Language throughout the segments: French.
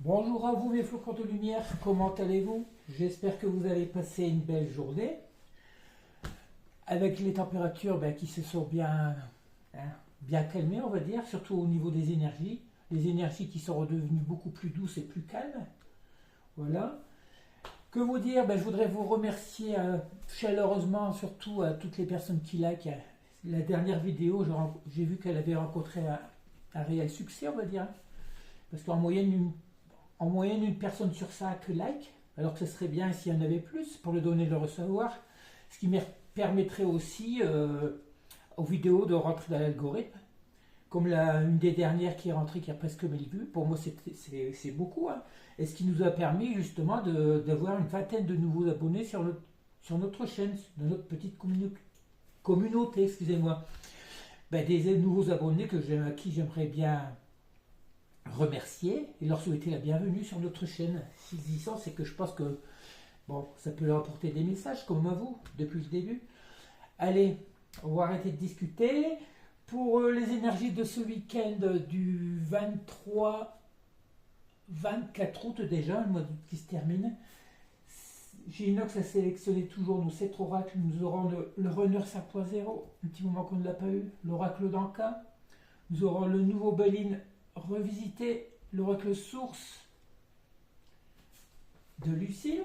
Bonjour à vous mes flocons de lumière, comment allez-vous? J'espère que vous allez passer une belle journée avec les températures qui se sont hein, bien calmées on va dire, surtout au niveau des énergies. Les énergies qui sont redevenues beaucoup plus douces et plus calmes. Voilà. Que vous dire? Je voudrais vous remercier chaleureusement, surtout à toutes les personnes qui likent la dernière vidéo. J'ai vu qu'elle avait rencontré un réel succès on va dire. Parce qu'en moyenne, une personne sur 5 like, alors que ce serait bien s'il y en avait plus pour le donner et le recevoir, ce qui me permettrait aussi aux vidéos de rentrer dans l'algorithme, comme une des dernières qui est rentrée qui a presque 1000 vues, pour moi c'est beaucoup, hein. Et ce qui nous a permis justement d'avoir une vingtaine de nouveaux abonnés sur notre chaîne, de notre petite communauté, excusez-moi. Des nouveaux abonnés à qui j'aimerais bien remercier et leur souhaiter la bienvenue sur notre chaîne. S'ils y sont, c'est que je pense que ça peut leur apporter des messages comme à vous depuis le début. Allez, on va arrêter de discuter. Pour les énergies de ce week-end du 23-24 août déjà, le mois d'août qui se termine, Ginox a sélectionné toujours nos 7 oracles. Nous aurons le Runner 5.0, un petit moment qu'on ne l'a pas eu, l'oracle d'Anka. Nous aurons le nouveau Belin revisiter, l'oracle source de Lucille.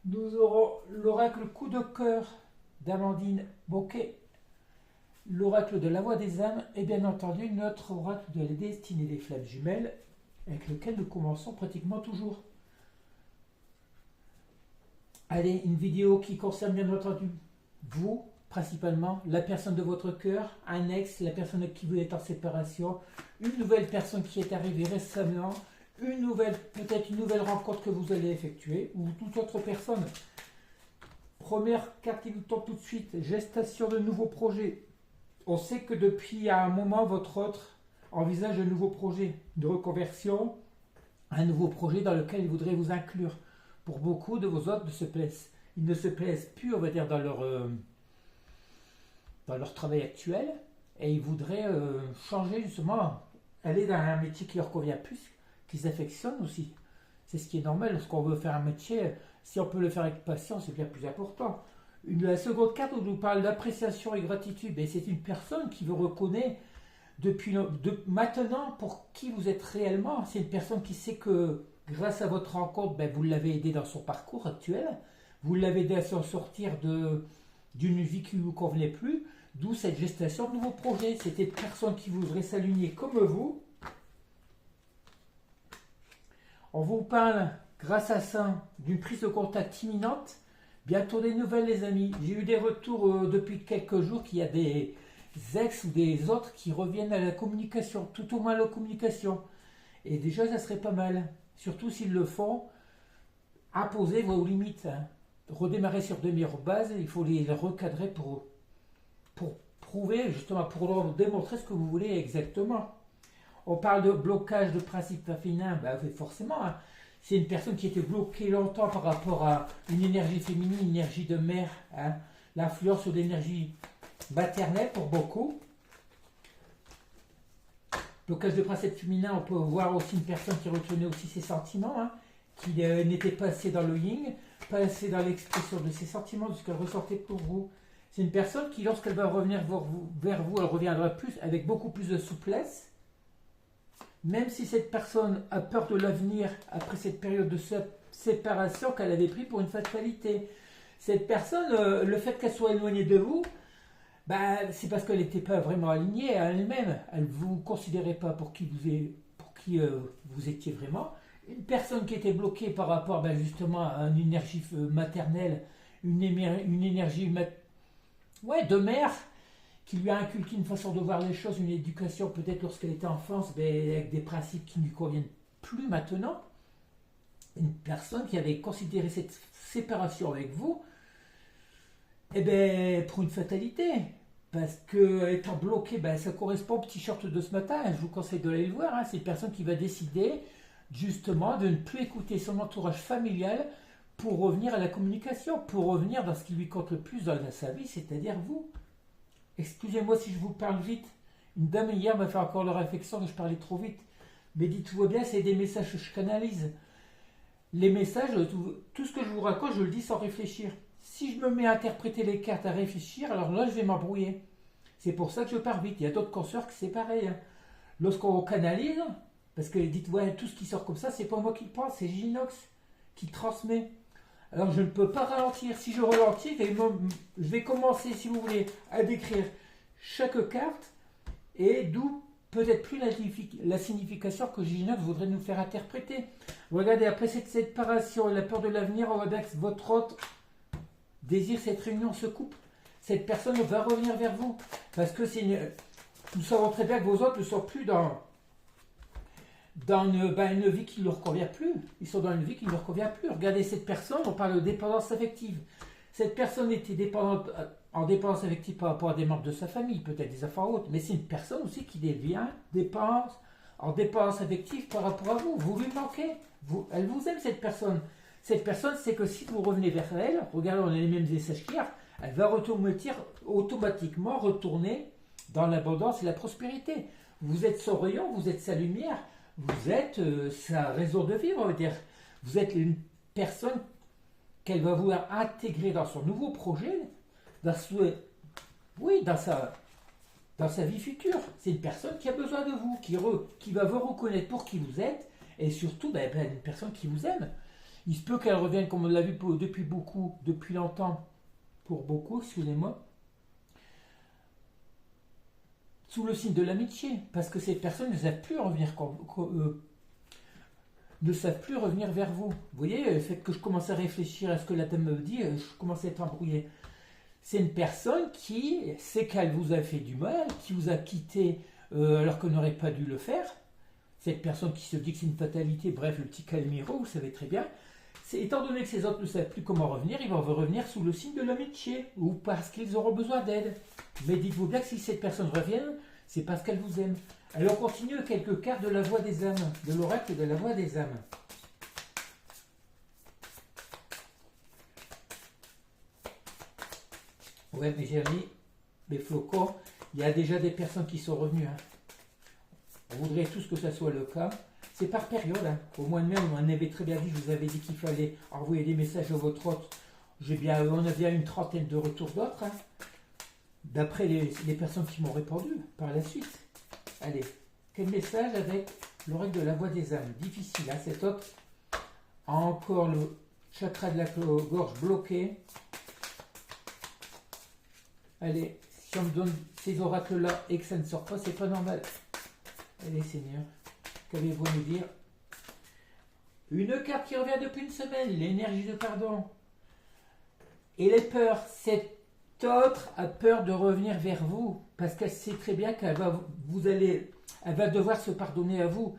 Nous aurons l'oracle coup de cœur d'Amandine Bocquet, l'oracle de la voix des âmes et bien entendu notre oracle de la destinée des flammes jumelles avec lequel nous commençons pratiquement toujours. Allez, une vidéo qui concerne bien entendu vous, principalement la personne de votre cœur, un ex, la personne avec qui vous êtes en séparation, une nouvelle personne qui est arrivée récemment, peut-être une nouvelle rencontre que vous allez effectuer, ou toute autre personne. Première carte qui nous tombe tout de suite, gestation de nouveaux projets. On sait que depuis un moment, votre autre envisage un nouveau projet de reconversion, un nouveau projet dans lequel il voudrait vous inclure. Pour beaucoup de vos autres ils ne se plaisent plus, on va dire, dans leur travail actuel, et ils voudraient changer justement, aller dans un métier qui leur convient plus, qu'ils affectionnent aussi. C'est ce qui est normal lorsqu'on veut faire un métier. Si on peut le faire avec patience, c'est bien plus important. La seconde carte où nous parle d'appréciation et gratitude, c'est une personne qui vous reconnaît maintenant pour qui vous êtes réellement. C'est une personne qui sait que grâce à votre rencontre, vous l'avez aidé dans son parcours actuel, vous l'avez aidé à s'en sortir d'une vie qui ne vous convenait plus, d'où cette gestation de nouveaux projets. C'était une personne qui voudrait s'aligner comme vous. On vous parle, grâce à ça, d'une prise de contact imminente. Bientôt des nouvelles, les amis. J'ai eu des retours depuis quelques jours qu'il y a des ex ou des autres qui reviennent à la communication, tout au moins à la communication. Et déjà, ça serait pas mal. Surtout s'ils le font, imposez vos limites, hein. Redémarrer sur de meilleures bases, il faut les recadrer pour prouver, justement, pour leur démontrer ce que vous voulez exactement. On parle de blocage de principe féminin, forcément, hein. C'est une personne qui était bloquée longtemps par rapport à une énergie féminine, une énergie de mère, hein. L'influence de l'énergie maternelle pour beaucoup. Blocage de principe féminin, on peut voir aussi une personne qui retenait aussi ses sentiments, hein, qui n'était pas assez dans le yin, pas assez dans l'expression de ses sentiments, de ce qu'elle ressortait pour vous. C'est une personne qui, lorsqu'elle va revenir vers vous, elle reviendra avec beaucoup plus de souplesse. Même si cette personne a peur de l'avenir après cette période de séparation qu'elle avait pris pour une fatalité. Cette personne, le fait qu'elle soit éloignée de vous, c'est parce qu'elle n'était pas vraiment alignée à elle-même. Elle ne vous considérait pas pour qui vous étiez vraiment. Une personne qui était bloquée par rapport justement à une énergie maternelle, une énergie de mère, qui lui a inculqué une façon de voir les choses, une éducation peut-être lorsqu'elle était enfance, avec des principes qui ne lui conviennent plus maintenant. Une personne qui avait considéré cette séparation avec vous pour une fatalité. Parce que étant bloqué, ça correspond au petit short de ce matin. Je vous conseille de aller le voir, hein. C'est une personne qui va décider justement de ne plus écouter son entourage familial pour revenir à la communication, pour revenir dans ce qui lui compte le plus dans sa vie, c'est-à-dire vous. Excusez-moi si je vous parle vite. Une dame hier m'a fait encore la réflexion que je parlais trop vite. Mais dites-vous bien, c'est des messages que je canalise. Les messages, tout ce que je vous raconte, je le dis sans réfléchir. Si je me mets à interpréter les cartes, à réfléchir, alors là, je vais m'embrouiller. C'est pour ça que je pars vite. Il y a d'autres consoeurs que c'est pareil, hein. Lorsqu'on canalise, parce que dites, ouais, tout ce qui sort comme ça, c'est pas moi qui le pense, c'est Ginox qui transmet. Alors je ne peux pas ralentir. Si je ralentis, je vais commencer, si vous voulez, à décrire chaque carte et d'où peut-être plus la signification que Ginox voudrait nous faire interpréter. Regardez, après cette séparation et la peur de l'avenir, on voit bien que votre hôte désire cette réunion se coupe. Cette personne va revenir vers vous. Parce que nous savons très bien que vos hôtes ne sont plus dans une vie qui ne leur convient plus. Ils sont dans une vie qui ne leur convient plus. Regardez cette personne, on parle de dépendance affective. Cette personne était dépendante, en dépendance affective par rapport à des membres de sa famille, peut-être des enfants autres, mais c'est une personne aussi qui devient en dépendance affective par rapport à vous. Vous lui manquez. Elle vous aime, cette personne. Cette personne, c'est que si vous revenez vers elle, regardez, on a les mêmes messages qu'hier, elle va automatiquement retourner dans l'abondance et la prospérité. Vous êtes son rayon, vous êtes sa lumière, vous êtes sa raison de vivre, on va dire. Vous êtes une personne qu'elle va vouloir intégrer dans son nouveau projet, dans sa vie future. C'est une personne qui a besoin de vous, qui va vous reconnaître pour qui vous êtes, et surtout une personne qui vous aime. Il se peut qu'elle revienne, comme on l'a vu depuis longtemps, pour beaucoup, excusez-moi, sous le signe de l'amitié, parce que ces personnes ne savent plus revenir vers vous. Vous voyez, le fait que je commence à réfléchir à ce que la dame me dit, je commence à être embrouillé. C'est une personne qui sait qu'elle vous a fait du mal, qui vous a quitté alors qu'elle n'aurait pas dû le faire. Cette personne qui se dit que c'est une fatalité, bref, le petit Calimero, vous savez très bien. Étant donné que ces autres ne savent plus comment revenir, ils vont revenir sous le signe de l'amitié ou parce qu'ils auront besoin d'aide. Mais dites-vous bien que si cette personne revient, c'est parce qu'elle vous aime. Alors on continue avec quelques cartes de la voix des âmes, de l'oracle de la voix des âmes. Ouais, mais j'ai mis mes flocons. Il y a déjà des personnes qui sont revenues. On voudrait tous que ça soit le cas. C'est par période. Au mois de mai, on avait très bien dit, je vous avais dit qu'il fallait envoyer des messages à votre hôte. On a bien une trentaine de retours d'autres. D'après les personnes qui m'ont répondu par la suite. Allez, quel message avec l'oreille de la voix des âmes? Difficile, cet hôte a encore le chakra de la gorge bloqué. Allez, si on me donne ces oracles-là et que ça ne sort pas, c'est pas normal. Allez, Seigneur. Qu'avez-vous à nous dire? Une carte qui revient depuis une semaine, l'énergie de pardon. Et les peurs, cet autre a peur de revenir vers vous, parce qu'elle sait très bien qu'elle va devoir se pardonner à vous.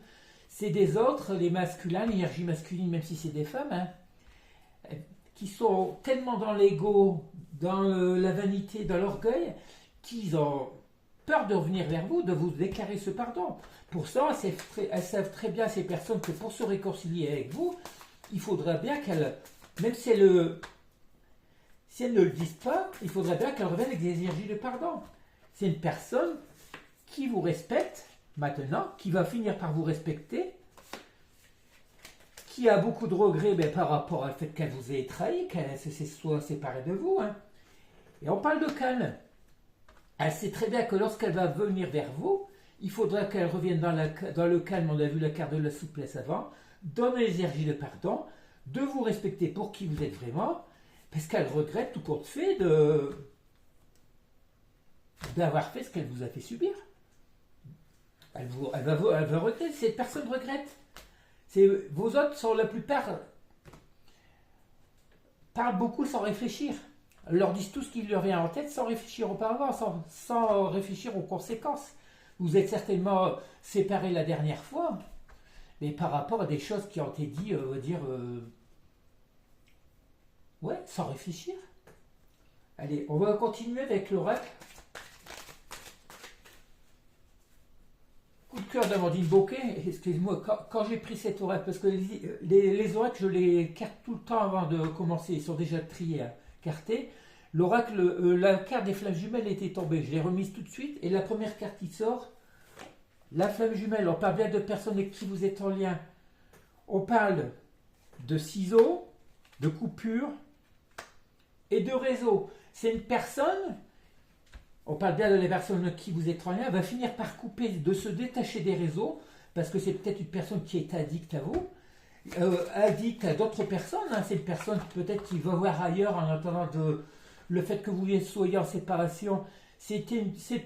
C'est des autres, les masculins, l'énergie masculine, même si c'est des femmes, qui sont tellement dans l'ego, dans la vanité, dans l'orgueil, qu'ils ont peur de revenir vers vous, de vous déclarer ce pardon. Pour ça, elles savent très bien, ces personnes, que pour se réconcilier avec vous, il faudra bien qu'elles, même si elles ne le disent pas, il faudra bien qu'elles reviennent avec des énergies de pardon. C'est une personne qui vous respecte maintenant, qui va finir par vous respecter, qui a beaucoup de regrets par rapport au fait qu'elle vous ait trahi, qu'elle se soit séparée de vous. Et on parle de calme. Elle sait très bien que lorsqu'elle va venir vers vous, il faudra qu'elle revienne dans le calme. On a vu la carte de la souplesse avant, dans les énergies de pardon, de vous respecter pour qui vous êtes vraiment, parce qu'elle regrette tout compte fait d'avoir fait ce qu'elle vous a fait subir. Elle va regretter, cette personne regrette. Vos hôtes sont la plupart parlent beaucoup sans réfléchir. Elles leur disent tout ce qui leur vient en tête sans réfléchir auparavant, sans réfléchir aux conséquences. Vous êtes certainement séparés la dernière fois, mais par rapport à des choses qui ont été dites, sans réfléchir. Allez, on va continuer avec l'oracle. Coup de cœur d'Amandine Bocquet. Excusez-moi, quand j'ai pris cet oracle, parce que les oracles, je les carte tout le temps avant de commencer, ils sont déjà triés, cartés. L'oracle, la carte des flammes jumelles était tombée, je l'ai remise tout de suite, et la première carte qui sort, la flamme jumelle, on parle bien de personnes avec qui vous êtes en lien. On parle de ciseaux, de coupures et de réseaux. C'est une personne, on parle bien de la personne avec qui vous êtes en lien, va finir par couper, de se détacher des réseaux, parce que c'est peut-être une personne qui est addicte à vous, addict à d'autres personnes. Hein. C'est une personne peut-être qui va voir ailleurs en attendant le fait que vous soyez en séparation. C'est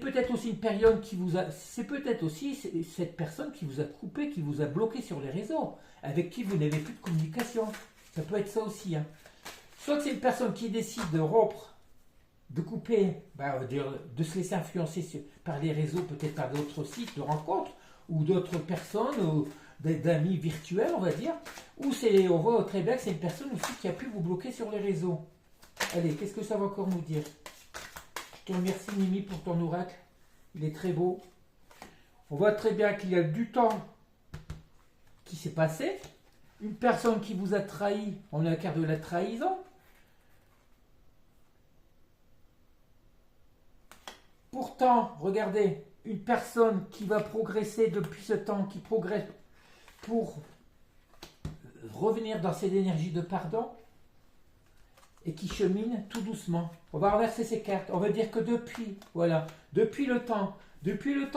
peut-être aussi une période qui vous a. C'est peut-être aussi cette personne qui vous a coupé, qui vous a bloqué sur les réseaux, avec qui vous n'avez plus de communication. Ça peut être ça aussi. Hein. Soit que c'est une personne qui décide de rompre, de couper, de se laisser influencer par les réseaux, peut-être par d'autres sites de rencontres, ou d'autres personnes, ou d'amis virtuels, on va dire. Ou on voit très bien que c'est une personne aussi qui a pu vous bloquer sur les réseaux. Allez, qu'est-ce que ça va encore nous dire? Je te remercie Mimi pour ton oracle. Il est très beau. On voit très bien qu'il y a du temps qui s'est passé. Une personne qui vous a trahi, on a la carte de la trahison. Pourtant, regardez, une personne qui va progresser depuis ce temps, qui progresse pour revenir dans cette énergie de pardon et qui chemine tout doucement. On va renverser ces cartes. On va dire que depuis le temps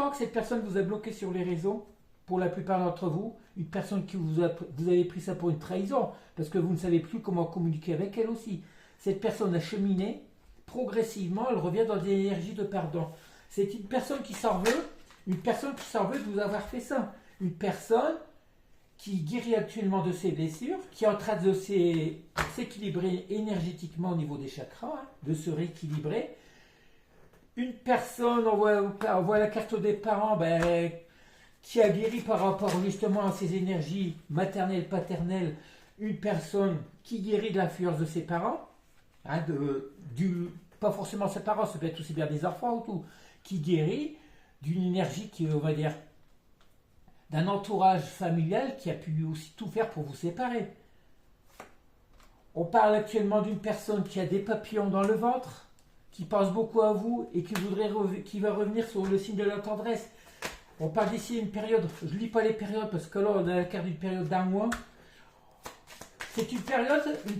que cette personne vous a bloqué sur les réseaux, pour la plupart d'entre vous, une personne qui vous avez pris ça pour une trahison, parce que vous ne savez plus comment communiquer avec elle aussi. Cette personne a cheminé, progressivement, elle revient dans des énergies de pardon. C'est une personne qui s'en veut, de vous avoir fait ça. Une personne qui guérit actuellement de ses blessures, qui est en train de s'équilibrer énergétiquement au niveau des chakras, hein, de se rééquilibrer. Une personne, on voit la carte des parents, qui a guéri par rapport justement à ses énergies maternelles, paternelles. Une personne qui guérit de l'influence de ses parents, hein, pas forcément ses parents, ça peut être aussi bien des enfants ou tout, qui guérit d'une énergie qui, on va dire, d'un entourage familial qui a pu aussi tout faire pour vous séparer. On parle actuellement d'une personne qui a des papillons dans le ventre, qui pense beaucoup à vous et qui va revenir sur le signe de la tendresse. On parle d'ici une période, je ne lis pas les périodes parce que là on a la carte d'une période d'un mois. C'est une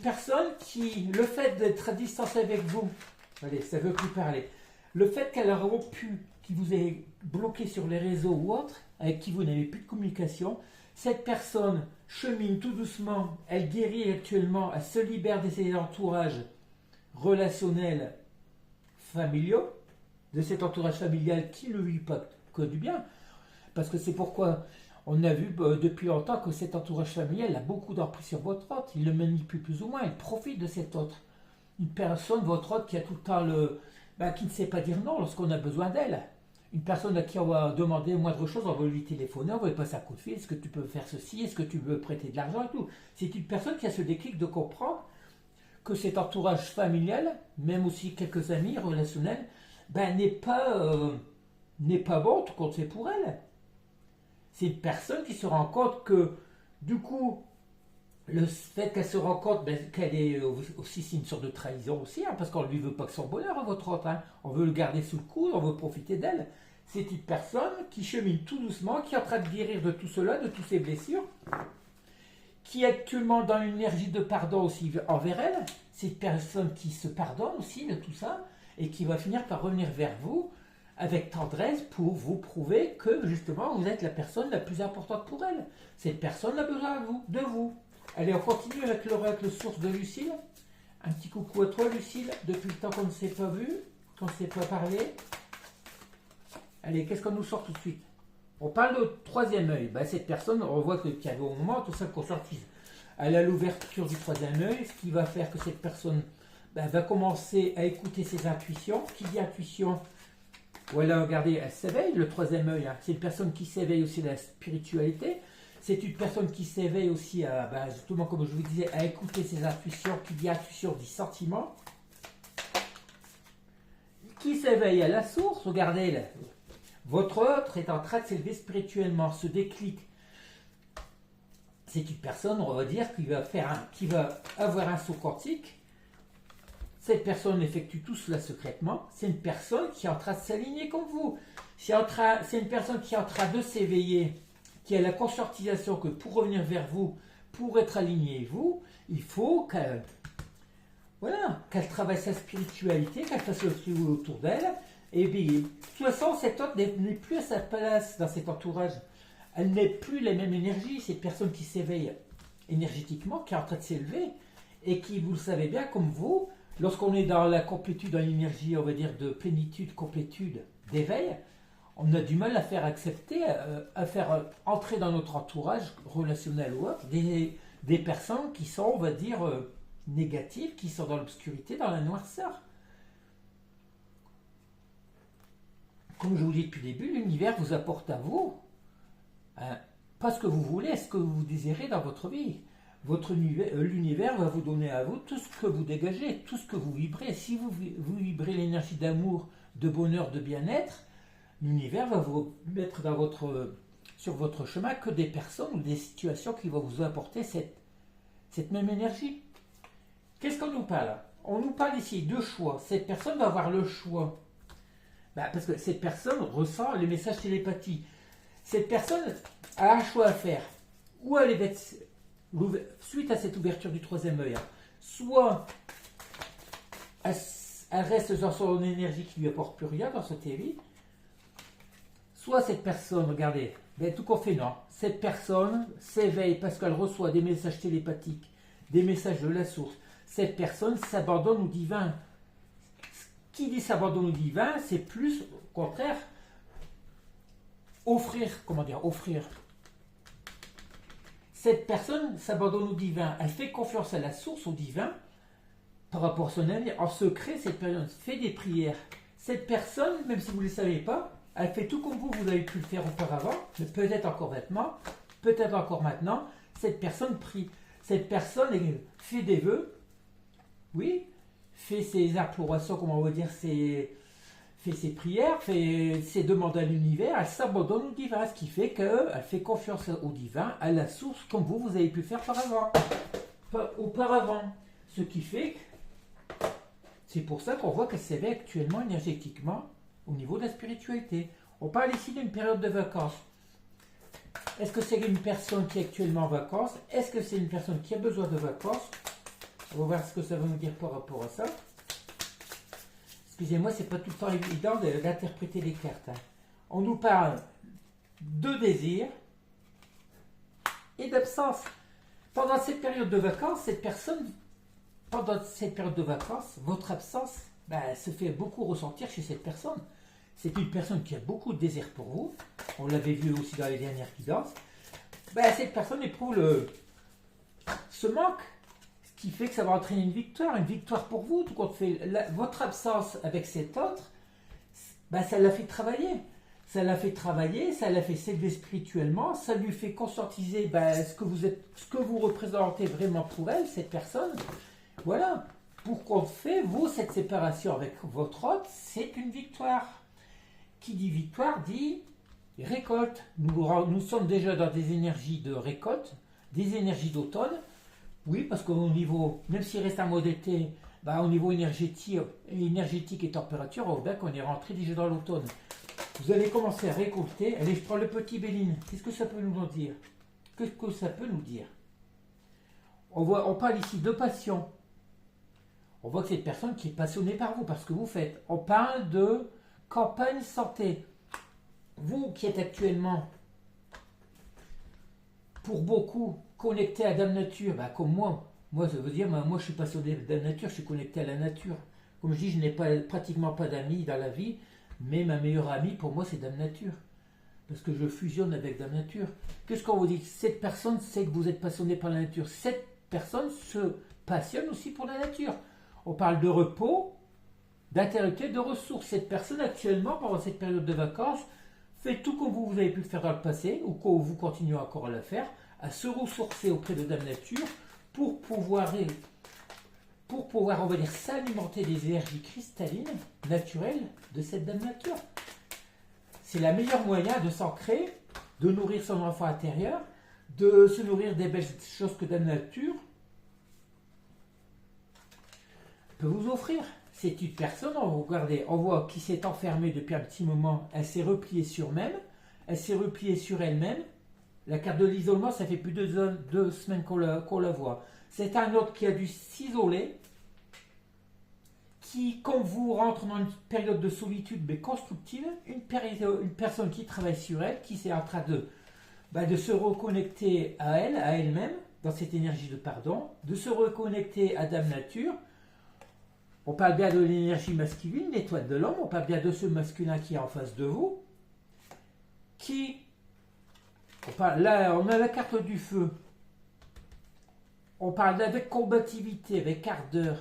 personne qui, le fait d'être à distance avec vous, allez, ça ne veut plus parler, le fait qu'elle a rompu, qui vous ait bloqué sur les réseaux ou autres, avec qui vous n'avez plus de communication, cette personne chemine tout doucement, elle guérit actuellement, elle se libère de ses entourages relationnels familiaux, de cet entourage familial qui ne lui pas que du bien, parce que c'est pourquoi on a vu depuis longtemps que cet entourage familial a beaucoup d'emprise sur votre autre, il le manipule plus ou moins, il profite de cet autre. Une personne, votre autre, qui a tout le temps qui ne sait pas dire non lorsqu'on a besoin d'elle. Une personne à qui on va demander moindre chose, on va lui téléphoner, on va lui passer un coup de fil, est-ce que tu peux faire ceci, est-ce que tu veux prêter de l'argent et tout. C'est une personne qui a ce déclic de comprendre que cet entourage familial, même aussi quelques amis relationnels, n'est pas bon, tout compte fait pour elle. C'est une personne qui se rend compte que, du coup, le fait qu'elle se rend compte qu'elle est aussi, c'est une sorte de trahison aussi, hein, parce qu'on ne lui veut pas que son bonheur à votre autre. Hein. On veut le garder sous le coude, on veut profiter d'elle. C'est une personne qui chemine tout doucement, qui est en train de guérir de tout cela, de toutes ses blessures, qui est actuellement dans une énergie de pardon aussi envers elle. C'est une personne qui se pardonne aussi de tout ça, et qui va finir par revenir vers vous avec tendresse pour vous prouver que justement vous êtes la personne la plus importante pour elle. Cette personne a besoin de vous. Allez, on continue avec l'oracle source de Lucille. Un petit coucou à toi, Lucille, depuis le temps qu'on ne s'est pas vu, qu'on ne s'est pas parlé. Allez, qu'est-ce qu'on nous sort tout de suite? On parle de troisième œil. Cette personne, on voit qu'il y avait au moment, tout ça qu'on sortise. Elle a l'ouverture du troisième œil, ce qui va faire que cette personne va commencer à écouter ses intuitions. Qui dit intuition? Voilà, regardez, elle s'éveille, le troisième œil. Hein. C'est une personne qui s'éveille aussi à la spiritualité. C'est une personne qui s'éveille aussi à, justement, comme je vous disais, à écouter ses intuitions. Qui dit intuition dit sentiment. Qui s'éveille à la source, regardez, votre autre est en train de s'élever spirituellement, ce déclic. C'est une personne, on va dire, qui va avoir un saut quantique. Cette personne effectue tout cela secrètement. C'est une personne qui est en train de s'aligner comme vous. C'est une personne qui est en train de s'éveiller, qui a la conscientisation que pour revenir vers vous, pour être alignée vous, il faut qu'elle qu'elle travaille sa spiritualité, qu'elle fasse le tri autour d'elle. Et bien, de toute façon, cette autre n'est plus à sa place dans cet entourage. Elle n'est plus les mêmes énergies. Cette personne qui s'éveille énergétiquement, qui est en train de s'élever, et qui, vous le savez bien, comme vous, lorsqu'on est dans la complétude, dans l'énergie, on va dire, de plénitude, complétude, d'éveil, on a du mal à faire accepter, à faire entrer dans notre entourage relationnel ou autre, des personnes qui sont, on va dire, négatives, qui sont dans l'obscurité, dans la noirceur. Comme je vous dis depuis le début, l'univers vous apporte à vous, pas ce que vous voulez, ce que vous désirez dans votre vie. L'univers va vous donner à vous tout ce que vous dégagez, tout ce que vous vibrez. Si vous vibrez l'énergie d'amour, de bonheur, de bien-être, l'univers va vous mettre sur votre chemin que des personnes ou des situations qui vont vous apporter cette même énergie. Qu'est-ce qu'on nous parle? On nous parle ici de choix. Cette personne va avoir le choix. Parce que cette personne ressent les messages télépathiques. Cette personne a un choix à faire. Ou elle est suite à cette ouverture du troisième œil, soit elle reste dans son énergie qui ne lui apporte plus rien dans cette vie, soit cette personne, regardez, tout qu'on fait, non, cette personne s'éveille parce qu'elle reçoit des messages télépathiques, des messages de la source. Cette personne s'abandonne au divin. Qui dit s'abandonne au divin, c'est plus, au contraire, offrir. Cette personne s'abandonne au divin. Elle fait confiance à la source, au divin, par rapport à son avenir. En secret, cette personne fait des prières. Cette personne, même si vous ne le savez pas, elle fait tout comme vous avez pu le faire auparavant, mais peut-être encore maintenant, cette personne prie. Cette personne fait des vœux, oui, fait ses implorations, comment on va dire, fait ses prières, fait ses demandes à l'univers, elle s'abandonne au divin, ce qui fait qu'elle fait confiance au divin, à la source, comme vous avez pu faire auparavant. Ce qui fait que c'est pour ça qu'on voit qu'elle s'éveille actuellement énergétiquement au niveau de la spiritualité. On parle ici d'une période de vacances. Est-ce que c'est une personne qui est actuellement en vacances? Est-ce que c'est une personne qui a besoin de vacances? On va voir ce que ça va nous dire par rapport à ça. Excusez-moi, c'est pas tout le temps évident d'interpréter les cartes. On nous parle de désir et d'absence. Pendant cette période de vacances, votre absence se fait beaucoup ressentir chez cette personne. C'est une personne qui a beaucoup de désir pour vous. On l'avait vu aussi dans les dernières guidances. Cette personne éprouve ce manque. Qui fait que ça va entraîner une victoire pour vous, tout compte fait. Votre absence avec cet autre, ça l'a fait travailler. Ça l'a fait s'élever spirituellement, ça lui fait conscientiser ce que vous représentez vraiment pour elle, cette personne. Voilà. Pour compte fait, vous, cette séparation avec votre autre, c'est une victoire. Qui dit victoire dit récolte. Nous sommes déjà dans des énergies de récolte, des énergies d'automne. Oui, parce qu'au niveau, même s'il reste un mode été, au niveau énergétique et température, on voit bien qu'on est rentré déjà dans l'automne. Vous allez commencer à récolter. Allez, je prends le petit Béline. Qu'est-ce que ça peut nous dire? Qu'est-ce que ça peut nous dire? On parle ici de passion. On voit que c'est une personne qui est passionnée par vous, par ce que vous faites. On parle de campagne santé. Vous qui êtes actuellement, pour beaucoup, connecté à Dame Nature, comme moi ça veut dire, moi je suis passionné de Dame Nature, je suis connecté à la nature. Comme je dis, je n'ai pratiquement pas d'amis dans la vie, mais ma meilleure amie pour moi c'est Dame Nature. Parce que je fusionne avec Dame Nature. Qu'est-ce qu'on vous dit? Cette personne sait que vous êtes passionné par la nature. Cette personne se passionne aussi pour la nature. On parle de repos, d'intellectuel, de ressources. Cette personne actuellement, pendant cette période de vacances, fait tout comme vous avez pu le faire dans le passé, ou que vous continuez encore à le faire, à se ressourcer auprès de Dame Nature pour pouvoir, on va dire, s'alimenter des énergies cristallines, naturelles de cette Dame Nature. C'est le meilleur moyen de s'ancrer, de nourrir son enfant intérieur, de se nourrir des belles choses que Dame Nature peut vous offrir. C'est une personne, regardez, on voit qui s'est enfermée depuis un petit moment, elle s'est repliée sur même, elle s'est repliée sur elle-même. La carte de l'isolement, ça fait plus de 2 semaines qu'on la voit. C'est un autre qui a dû s'isoler, qui, quand vous rentre dans une période de solitude mais constructive, une personne qui travaille sur elle, qui est en train de se reconnecter à elle-même, dans cette énergie de pardon, de se reconnecter à Dame Nature. On parle bien de l'énergie masculine, l'étoile de l'homme, on parle bien de ce masculin qui est en face de vous, là, on a la carte du feu. On parle avec combativité, avec ardeur.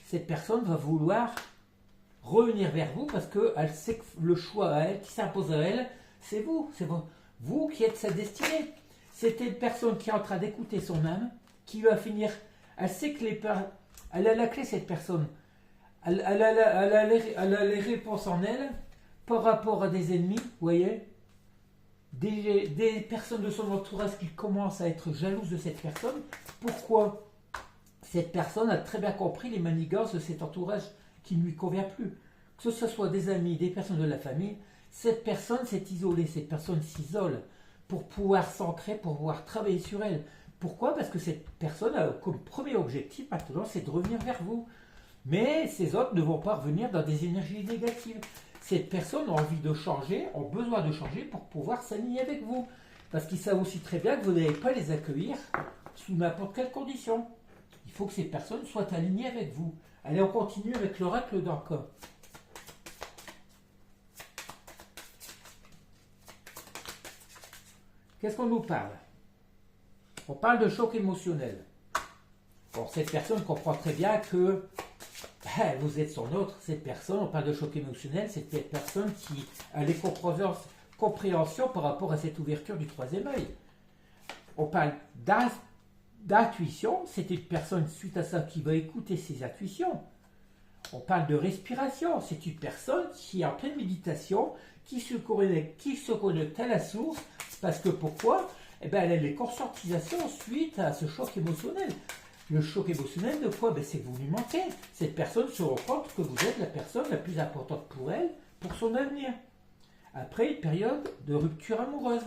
Cette personne va vouloir revenir vers vous parce qu'elle sait que le choix à elle, qui s'impose à elle, c'est vous. C'est vous qui êtes sa destinée. C'était une personne qui est en train d'écouter son âme, qui va finir. Elle sait que elle a la clé, cette personne. Elle a les réponses en elle par rapport à des ennemis, vous voyez. Des personnes de son entourage qui commencent à être jalouses de cette personne. Pourquoi? Cette personne a très bien compris les manigances de cet entourage qui ne lui convient plus. Que ce soit des amis, des personnes de la famille, cette personne s'est isolée, cette personne s'isole pour pouvoir s'ancrer, pour pouvoir travailler sur elle. Pourquoi? Parce que cette personne a comme premier objectif maintenant, c'est de revenir vers vous. Mais ces autres ne vont pas revenir dans des énergies négatives. Cette personne a envie de changer, a besoin de changer pour pouvoir s'aligner avec vous. Parce qu'ils savent aussi très bien que vous n'allez pas les accueillir sous n'importe quelle condition. Il faut que ces personnes soient alignées avec vous. Allez, on continue avec l'oracle d'Anka. Qu'est-ce qu'on nous parle? On parle de choc émotionnel. Bon, cette personne comprend très bien que vous êtes son autre, cette personne, on parle de choc émotionnel, c'est cette personne qui a les compréhensions par rapport à cette ouverture du troisième œil. On parle d'intuition, c'est une personne suite à ça qui va écouter ses intuitions. On parle de respiration, c'est une personne qui est en pleine méditation, qui se connecte à la source, parce que pourquoi? Elle a les conscientisations suite à ce choc émotionnel. Le choc émotionnel de quoi? C'est que vous lui manquez. Cette personne se rend compte que vous êtes la personne la plus importante pour elle, pour son avenir. Après une période de rupture amoureuse.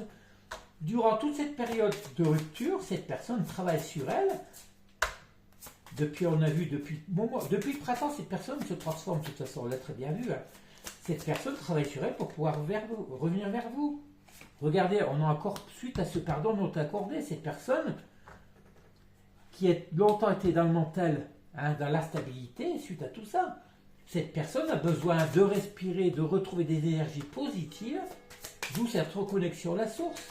Durant toute cette période de rupture, cette personne travaille sur elle. Depuis le printemps, cette personne se transforme. De toute façon, on l'a très bien vu. Cette personne travaille sur elle pour pouvoir revenir vers vous. Regardez, on a encore, suite à ce pardon non accordé, cette personne qui a longtemps été dans le mental, dans la stabilité, suite à tout ça, cette personne a besoin de respirer, de retrouver des énergies positives, d'où cette reconnexion à la source.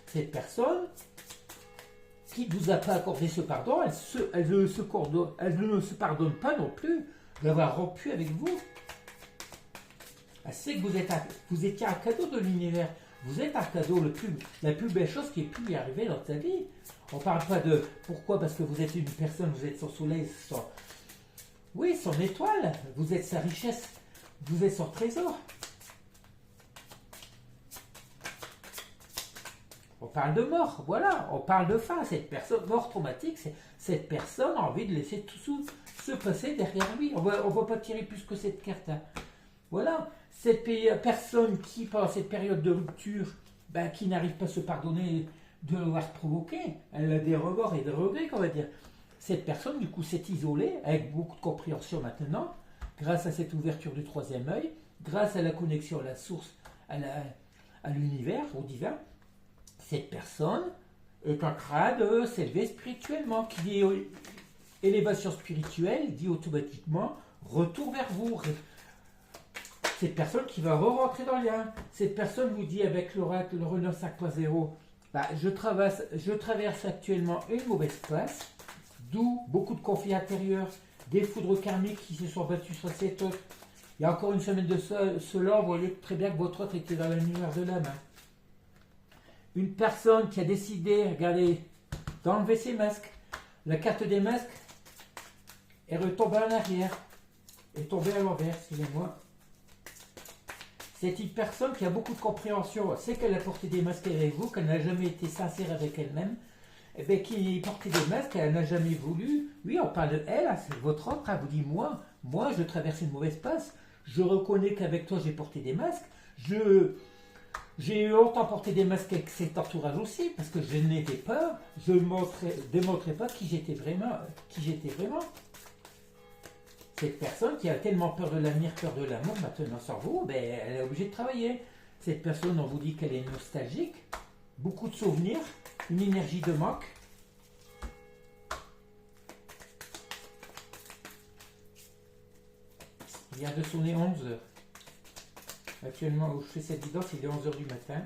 Cette personne qui ne vous a pas accordé ce pardon, elle ne se pardonne pas non plus d'avoir rompu avec vous. Elle sait que vous étiez un cadeau de l'univers. Vous êtes un cadeau, la plus belle chose qui ait pu lui arriver dans ta vie. On ne parle pas de pourquoi, parce que vous êtes une personne, vous êtes son soleil, son étoile, vous êtes sa richesse, vous êtes son trésor. On parle de mort, voilà, on parle de fin. Cette personne, mort traumatique, cette personne a envie de laisser tout se passer derrière lui. On va pas tirer plus que cette carte. Voilà, cette personne qui, pendant cette période de rupture, qui n'arrive pas à se pardonner de l'avoir provoqué, elle a des remords et des regrets, qu'on va dire. Cette personne, du coup, s'est isolée, avec beaucoup de compréhension maintenant, grâce à cette ouverture du troisième œil, grâce à la connexion à la source, à l'univers, au divin. Cette personne est en train de s'élever spirituellement. Qui dit élévation spirituelle, dit automatiquement retour vers vous. Cette personne qui va re-rentrer dans le lien. Cette personne vous dit avec l'oracle, le Renard 5.0, je traverse actuellement une mauvaise passe, d'où beaucoup de conflits intérieurs, des foudres karmiques qui se sont battus sur cette autre. Il y a encore une semaine de cela, vous voyez très bien que votre autre était dans l'univers de l'âme. Une personne qui a décidé, regardez, d'enlever ses masques. La carte des masques est retombée en arrière, est tombée à l'envers, excusez-moi. C'est une personne qui a beaucoup de compréhension, sait qu'elle a porté des masques avec vous, qu'elle n'a jamais été sincère avec elle-même. eh ben, qui portait des masques, elle n'a jamais voulu. Oui, on parle de elle, hein, c'est votre autre, elle vous dit moi, je traverse une mauvaise passe. Je reconnais qu'avec toi, j'ai porté des masques. J'ai longtemps porté des masques avec cet entourage aussi, parce que je n'étais pas, je ne démontrais pas qui j'étais vraiment, Cette personne qui a tellement peur de l'avenir, peur de l'amour, maintenant sur vous, ben, elle est obligée de travailler. Cette personne, on vous dit qu'elle est nostalgique, beaucoup de souvenirs, une énergie de manque. Il vient de sonner 11 heures. Actuellement, où je fais cette vidéo, il est 11 heures du matin.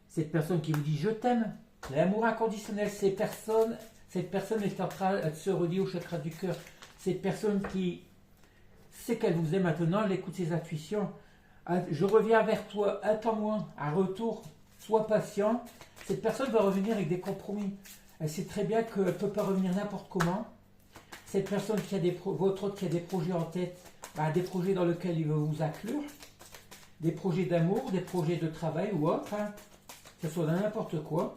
Cette personne qui vous dit « je t'aime », l'amour inconditionnel, cette personne est en train de se relier au chakra du cœur. Cette personne qui sait qu'elle vous aime maintenant, elle écoute ses intuitions. Je reviens vers toi, attends-moi, un retour, sois patient. Cette personne va revenir avec des compromis. Elle sait très bien qu'elle ne peut pas revenir n'importe comment. Cette personne qui a votre autre qui a des projets en tête, des projets dans lesquels il veut vous inclure, des projets d'amour, des projets de travail ou autre, que ce soit dans n'importe quoi.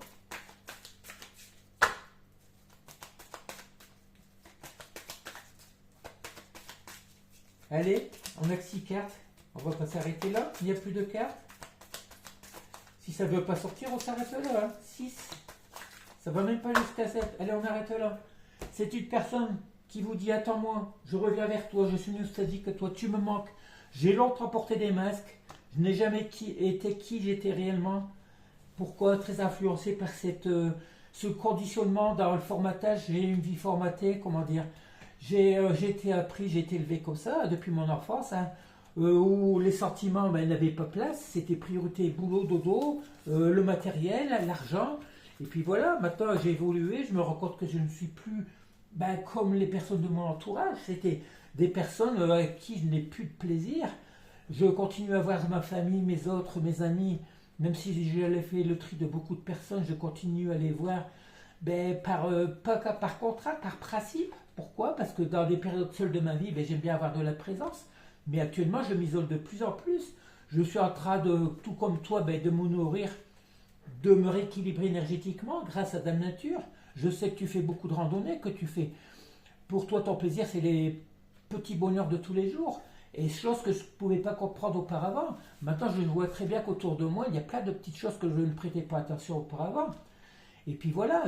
Allez, on a que 6 cartes. On va pas s'arrêter là. Il n'y a plus de cartes. Si ça ne veut pas sortir, on s'arrête là. 6. Ça ne va même pas jusqu'à 7. Allez, on arrête là. C'est une personne qui vous dit « Attends-moi, je reviens vers toi, je suis nostalgique que toi, tu me manques. J'ai longtemps porté des masques. Je n'ai jamais été qui j'étais réellement. » Pourquoi? Très influencé par ce conditionnement dans le formatage. J'ai une vie formatée, comment dire. J'ai été appris, j'ai été élevé comme ça depuis mon enfance, où les sentiments n'avaient pas place, c'était priorité boulot, dodo, le matériel, l'argent. Et puis voilà, maintenant j'ai évolué, je me rends compte que je ne suis plus comme les personnes de mon entourage. C'était des personnes avec qui je n'ai plus de plaisir. Je continue à voir ma famille, mes amis, même si j'ai fait le tri de beaucoup de personnes, je continue à les voir pas par contrat, par principe. Pourquoi? Parce que dans des périodes seules de ma vie, j'aime bien avoir de la présence. Mais actuellement, je m'isole de plus en plus. Je suis en train de, tout comme toi, de me nourrir, de me rééquilibrer énergétiquement grâce à Dame Nature. Je sais que tu fais beaucoup de randonnées, que tu fais. Pour toi, ton plaisir, c'est les petits bonheurs de tous les jours. Et choses que je ne pouvais pas comprendre auparavant. Maintenant, je vois très bien qu'autour de moi, il y a plein de petites choses que je ne prêtais pas attention auparavant. Et puis voilà,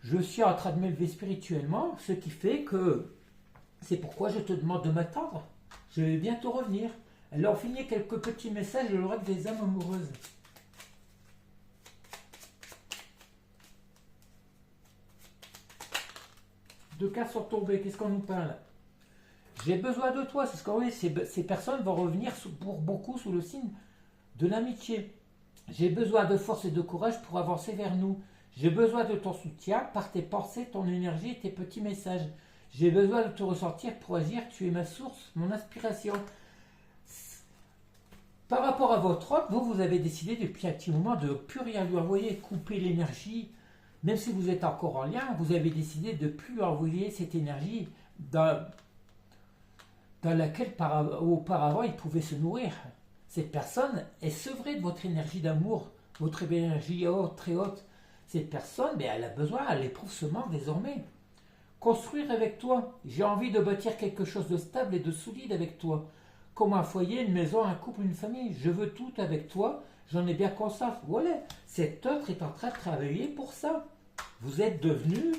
je suis en train de m'élever spirituellement, ce qui fait que c'est pourquoi je te demande de m'attendre. Je vais bientôt revenir. Alors, finir quelques petits messages de l'oracle des âmes amoureuses. Deux cartes sont tombées, qu'est-ce qu'on nous parle? J'ai besoin de toi, c'est ce qu'on dit. Ces personnes vont revenir pour beaucoup sous le signe de l'amitié. J'ai besoin de force et de courage pour avancer vers nous. J'ai besoin de ton soutien par tes pensées, ton énergie et tes petits messages. J'ai besoin de te ressentir pour agir. Tu es ma source, mon inspiration. Par rapport à votre autre, vous avez décidé depuis un petit moment de plus rien lui envoyer, couper l'énergie. Même si vous êtes encore en lien, vous avez décidé de plus envoyer cette énergie dans laquelle auparavant il pouvait se nourrir. Cette personne est sevrée de votre énergie d'amour, votre énergie haute, très haute. Cette personne, elle a besoin, elle éprouve ce manque désormais. Construire avec toi. J'ai envie de bâtir quelque chose de stable et de solide avec toi. Comme un foyer, une maison, un couple, une famille. Je veux tout avec toi. J'en ai bien conscience. Voilà. Cet autre est en train de travailler pour ça. Vous êtes devenu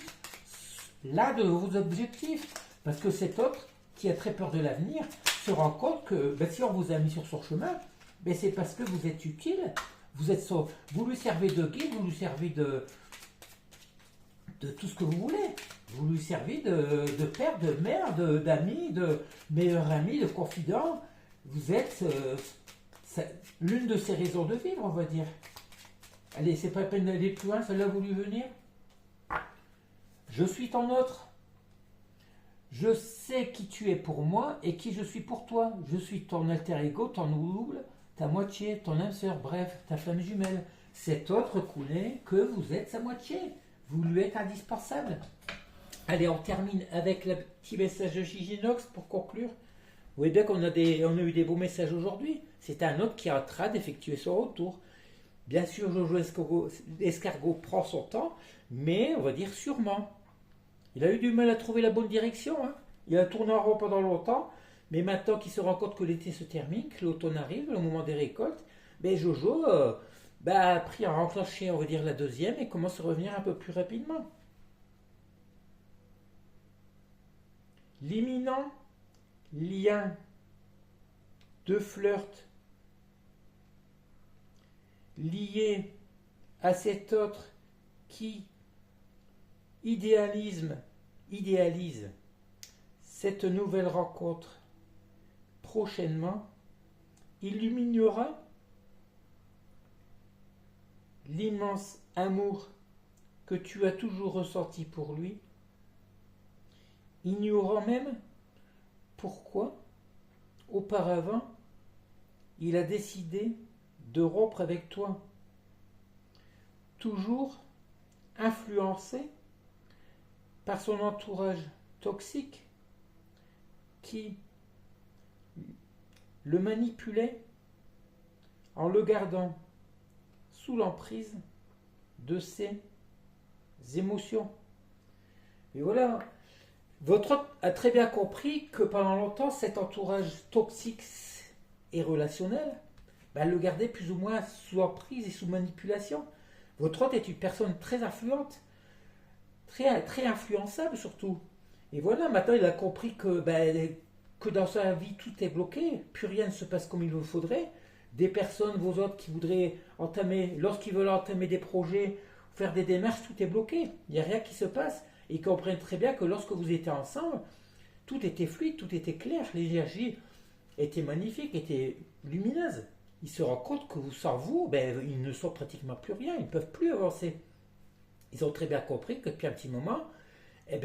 l'un de vos objectifs. Parce que cet autre, qui a très peur de l'avenir, se rend compte que si on vous a mis sur son chemin, c'est parce que vous êtes utile. Vous lui servez de guide, vous lui servez de tout ce que vous voulez. Vous lui servez de père, de mère, d'amis, de meilleur ami, de confident. Vous êtes l'une de ses raisons de vivre, on va dire. Allez, c'est pas la peine d'aller plus loin, celle-là a voulu venir. Je suis ton autre. Je sais qui tu es pour moi et qui je suis pour toi. Je suis ton alter ego, ton double, ta moitié, ton âme sœur, bref, ta flamme jumelle. Cet autre connaît que vous êtes sa moitié. Vous lui êtes indispensable. Allez, on termine avec le petit message de Giginox pour conclure. Vous voyez bien qu'on a eu des beaux messages aujourd'hui. C'est un autre qui est en train d'effectuer son retour. Bien sûr, Jojo Escargot prend son temps, mais on va dire sûrement. Il a eu du mal à trouver la bonne direction, hein. Il a tourné en rond pendant longtemps, mais maintenant qu'il se rend compte que l'été se termine, que l'automne arrive, le moment des récoltes, ben Jojo a pris à enclencher, on va dire, la deuxième et commence à revenir un peu plus rapidement. L'imminent lien de flirt lié à cet autre qui idéalise cette nouvelle rencontre prochainement, illuminera l'immense amour que tu as toujours ressenti pour lui, ignorant même pourquoi, auparavant, il a décidé de rompre avec toi, toujours influencé par son entourage toxique qui le manipulait en le gardant sous l'emprise de ses émotions. Et voilà, votre hôte a très bien compris que pendant longtemps, cet entourage toxique et relationnel le gardait plus ou moins sous emprise et sous manipulation. Votre hôte est une personne très influente, très influençable surtout. Et voilà, maintenant il a compris que dans sa vie tout est bloqué, plus rien ne se passe comme il le faudrait. Des personnes, vos hôtes qui voudraient entamer, lorsqu'ils veulent entamer des projets, faire des démarches, tout est bloqué. Il n'y a rien qui se passe. Et ils comprennent très bien que lorsque vous étiez ensemble, tout était fluide, tout était clair, l'énergie était magnifique, était lumineuse. Ils se rendent compte que sans vous, ils ne sont pratiquement plus rien, ils ne peuvent plus avancer. Ils ont très bien compris que depuis un petit moment,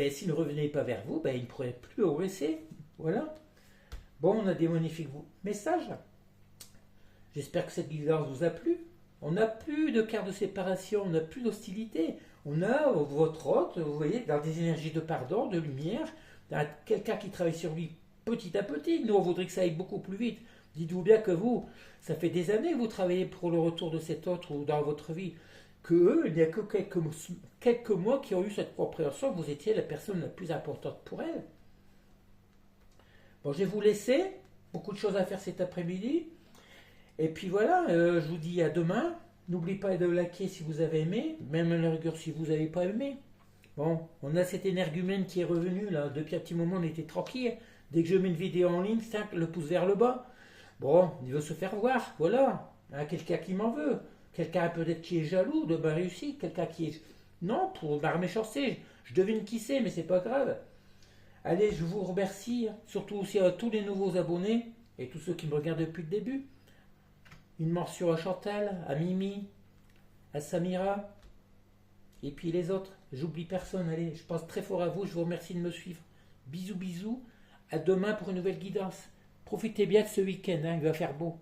s'ils ne revenaient pas vers vous, ils ne pourraient plus progresser. Voilà. Bon, on a des magnifiques messages. J'espère que cette guidance vous a plu. On n'a plus de carte de séparation, on n'a plus d'hostilité. On a votre hôte, vous voyez, dans des énergies de pardon, de lumière, dans quelqu'un qui travaille sur lui petit à petit. Nous, on voudrait que ça aille beaucoup plus vite. Dites-vous bien que vous, ça fait des années que vous travaillez pour le retour de cet autre ou dans votre vie. Que eux, il n'y a que quelques mois qui ont eu cette compréhension que vous étiez la personne la plus importante pour elle. Bon, je vais vous laisser. Beaucoup de choses à faire cet après-midi. Et puis voilà, je vous dis à demain. N'oubliez pas de liker si vous avez aimé, même à la rigueur si vous n'avez pas aimé. Bon, on a cet énergumène qui est revenu là. Depuis un petit moment, on était tranquille. Dès que je mets une vidéo en ligne, le pouce vers le bas. Bon, il veut se faire voir, voilà. Quelqu'un qui m'en veut. Quelqu'un peut-être qui est jaloux de ma réussite. Quelqu'un qui est... Non, pour ma méchanceté. Je devine qui c'est, mais c'est pas grave. Allez, je vous remercie. Surtout aussi à tous les nouveaux abonnés. Et tous ceux qui me regardent depuis le début. Une mention à Chantal, à Mimi, à Samira. Et puis les autres. J'oublie personne. Allez, je pense très fort à vous. Je vous remercie de me suivre. Bisous, bisous. À demain pour une nouvelle guidance. Profitez bien de ce week-end, il va faire beau.